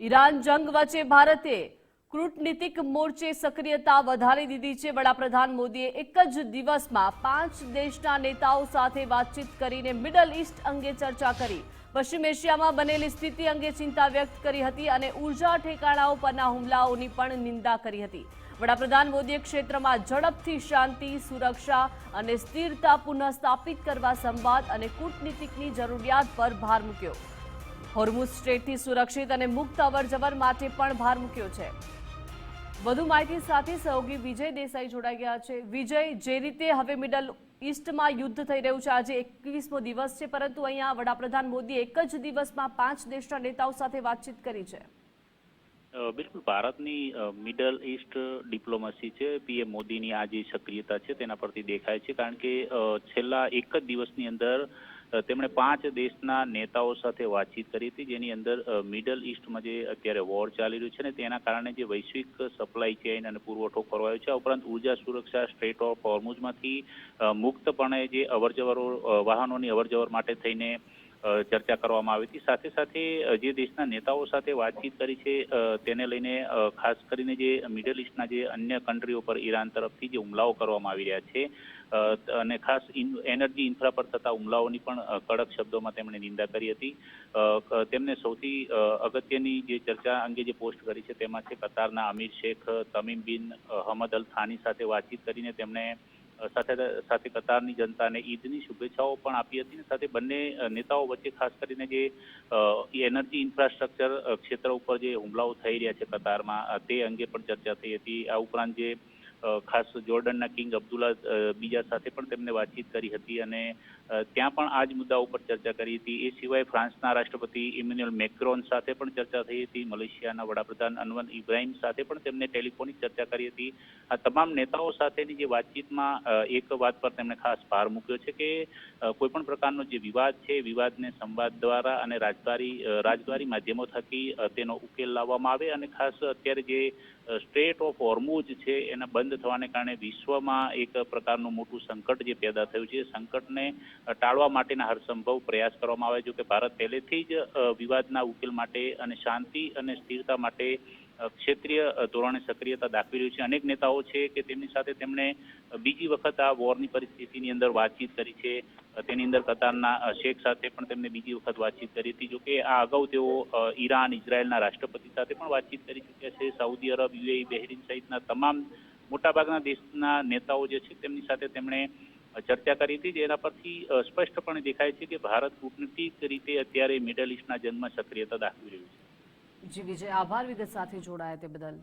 Iran જંગ વચ્ચે ભારતે કૂટનીતિક મોરચે સક્રિયતા વધારી દીધી છે। વડાપ્રધાન મોદીએ એક જ દિવસમાં 5 દેશના નેતાઓ સાથે વાતચીત કરીને મિડલ ઈસ્ટ અંગે ચર્ચા કરી। પશ્ચિમ એશિયામાં બનેલી સ્થિતિ અંગે ચિંતા વ્યક્ત કરી હતી અને ઉર્જા ઠેકાણાઓ પરના હુમલાઓની પણ નિંદા કરી હતી। વડાપ્રધાન મોદીએ ક્ષેત્રમાં ઝડપથી શાંતિ, સુરક્ષા અને સ્થિરતા પુનઃસ્થાપિત કરવા સંવાદ અને કૂટનીતિકની જરૂરિયાત પર ભાર મૂક્યો। હોર્મુઝ સ્ટ્રેટથી સુરક્ષિત અને મુક્ત અવરજવર માટે પણ ભાર મૂક્યો છે। વધુ માહિતી સાથે સહયોગી વિજય દેસાઈ જોડાઈ ગયા છે। વિજય, જે રીતે હવે મિડલ ઈસ્ટમાં યુદ્ધ થઈ રહ્યું છે, આજે 21મો દિવસ છે, પરંતુ અહીંયા વડાપ્રધાન મોદીએ એક જ દિવસમાં 5 દેશના નેતાઓ સાથે વાતચીત કરી છે। બિલકુલ, ભારતની મિડલ ઈસ્ટ ડિપ્લોમસી છે, પીએમ મોદીની આ જે સક્રિયતા છે તેના પરથી દેખાય છે। કારણ કે છેલ્લા એક જ દિવસની અંદર તેમણે 5 દેશના નેતાઓ સાથે વાતચીત કરી હતી, જેની અંદર મિડલ ઈસ્ટમાં જે અત્યારે વોર ચાલી રહ્યું છે ને તેના કારણે જે વૈશ્વિક સપ્લાય ચેઇન અને પુરવઠો ખોરવાયો છે, આ ઉપરાંત ઉર્જા સુરક્ષા, સ્ટ્રેટ ઓફ હોર્મુઝમાંથી મુક્તપણે જે અવરજવરો વાહનોની અવરજવર માટે થઈને ચર્ચા કરવામાં આવી હતી। સાથે સાથે જે દેશના નેતાઓ સાથે વાતચીત કરી છે તેને લઈને ખાસ કરીને જે મિડલ ઈસ્ટના જે અન્ય કન્ટ્રીઓ પર ઈરાન તરફથી જે હુમલાઓ કરવામાં આવી રહ્યા છે અને ખાસ એનર્જી ઇન્ફ્રા પર થતા હુમલાઓની પણ કડક શબ્દોમાં તેમણે નિંદા કરી હતી। તેમને સૌથી અગત્યની જે ચર્ચા અંગે જે પોસ્ટ કરી છે તેમાં છે કતારના અમીર શેખ તમીમ બિન હમદ અલ થાની સાથે વાતચીત કરીને તેમણે સાથે કતારની જનતાને ઈદની શુભેચ્છાઓ પણ આપી હતી। સાથે બંને નેતાઓ વચ્ચે ખાસ કરીને જે એનર્જી ઇન્ફ્રાસ્ટ્રક્ચર ક્ષેત્ર ઉપર જે હુમલાઓ થઈ રહ્યા છે કતારમાં તે અંગે પણ ચર્ચા થઈ હતી। આ ઉપરાંત જે ખાસ જોર્ડનના કિંગ અબ્દુલ્લા બીજા સાથે પણ તેમને વાતચીત કરી હતી અને ત્યાં પણ આ જ મુદ્દા ઉપર ચર્ચા કરી હતી। એ સિવાય ફ્રાન્સના રાષ્ટ્રપતિ ઇમેન્યુઅલ મેક્રોન સાથે પણ ચર્ચા થઈ હતી। મલેશિયાના વડાપ્રધાન અનવર ઇબ્રાહિમ સાથે પણ તેમને ટેલિફોનિક ચર્ચા કરી હતી। આ તમામ નેતાઓ સાથેની જે વાતચીતમાં એક વાત પર તેમણે ખાસ ભાર મૂક્યો છે કે કોઈ પણ પ્રકારનો જે વિવાદ છે, વિવાદને સંવાદ દ્વારા અને રાજદ્વારી માધ્યમો થકી તેનો ઉકેલ લાવવામાં આવે અને ખાસ અત્યારે જે સ્ટ્રેટ ઓફ હોર્મુઝ છે એના બંધ થવાને કારણે વિશ્વમાં એક પ્રકારનું મોટું સંકટ જે પેદા થયું છે, સંકટને ટાળવા માટેના હરસંભવ પ્રયાસ કરવામાં આવે। જો કે ભારત પહેલેથી જ વિવાદના ઉકેલ માટે અને શાંતિ અને સ્થિરતા માટે ક્ષેત્રીય ધોરણે સક્રિયતા દાખવી રહ્યું છે। અનેક નેતાઓ છે કે તેમની સાથે તેમણે બીજી વખત આ વોરની પરિસ્થિતિની અંદર વાતચીત કરી છે। તેની અંદર કતારના શેખ સાથે પણ તેમને બીજી વખત વાતચીત કરી હતી। જોકે આ અગાઉ તેઓ ઈરાન, ઇઝરાયલના રાષ્ટ્રપતિ સાથે પણ વાતચીત કરી ચૂક્યા છે। સાઉદી અરબ, યુએઈ, બહેરીન સહિતના તમામ મોટાભાગના દેશના નેતાઓ જે છે તેમની સાથે તેમણે ચર્ચા કરી હતી, જેના પરથી સ્પષ્ટપણે દેખાય છે કે ભારત કૂટનીતિક રીતે અત્યારે મિડલ ઈસ્ટના જંગમાં સક્રિયતા દાખવી રહ્યું છે। જી વિજય, આભાર વિગત સાથે જોડાયા તે બદલ।